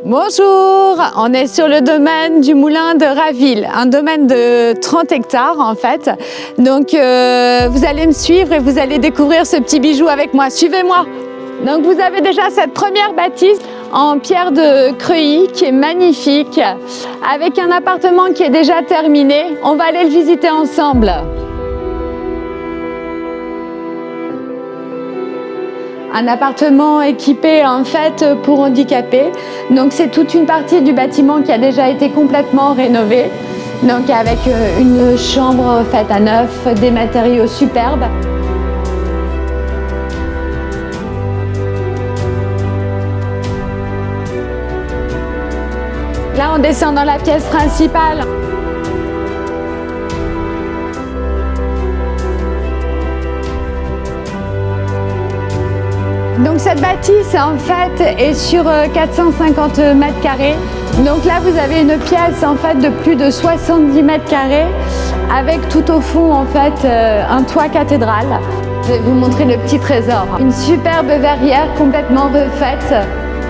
Bonjour, on est sur le domaine du moulin de Raville, un domaine de 30 hectares en fait. Donc vous allez me suivre et vous allez découvrir ce petit bijou avec moi. Suivez-moi. Donc vous avez déjà cette première bâtisse en pierre de Creuilly qui est magnifique, avec un appartement qui est déjà terminé. On va aller le visiter ensemble. Un appartement équipé en fait pour handicapés. Donc c'est toute une partie du bâtiment qui a déjà été complètement rénovée. Donc avec une chambre faite à neuf, des matériaux superbes. Là on descend dans la pièce principale. Donc cette bâtisse en fait est sur 450 mètres carrés. Donc là vous avez une pièce en fait de plus de 70 mètres carrés avec tout au fond en fait un toit cathédrale. Je vais vous montrer le petit trésor. Une superbe verrière complètement refaite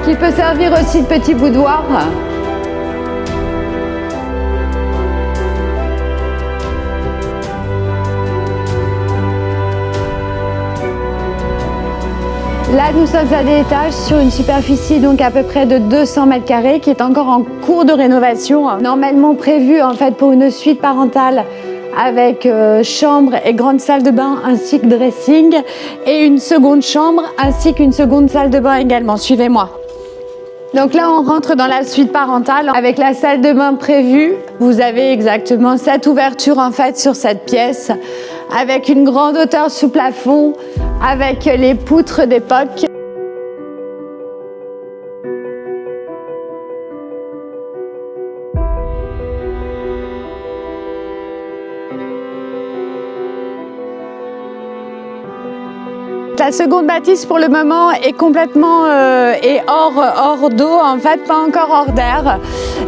qui peut servir aussi de petit boudoir. Là, nous sommes à des étages sur une superficie donc à peu près de 200 mètres carrés qui est encore en cours de rénovation. Normalement prévue en fait pour une suite parentale avec chambre et grande salle de bain ainsi que dressing et une seconde chambre ainsi qu'une seconde salle de bain également. Suivez-moi. Donc là, on rentre dans la suite parentale avec la salle de bain prévue. Vous avez exactement cette ouverture en fait sur cette pièce avec une grande hauteur sous plafond, avec les poutres d'époque. La seconde bâtisse pour le moment est complètement hors d'eau, en fait pas encore hors d'air.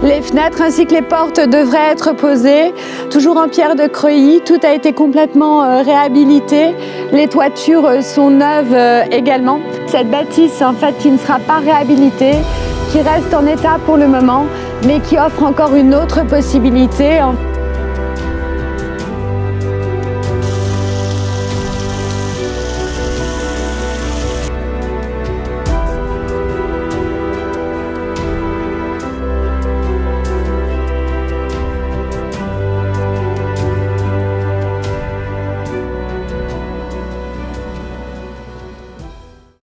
Les fenêtres ainsi que les portes devraient être posées, toujours en pierre de Creuilly. Tout a été complètement réhabilité. Les toitures sont neuves également. Cette bâtisse en fait qui ne sera pas réhabilitée, qui reste en état pour le moment, mais qui offre encore une autre possibilité.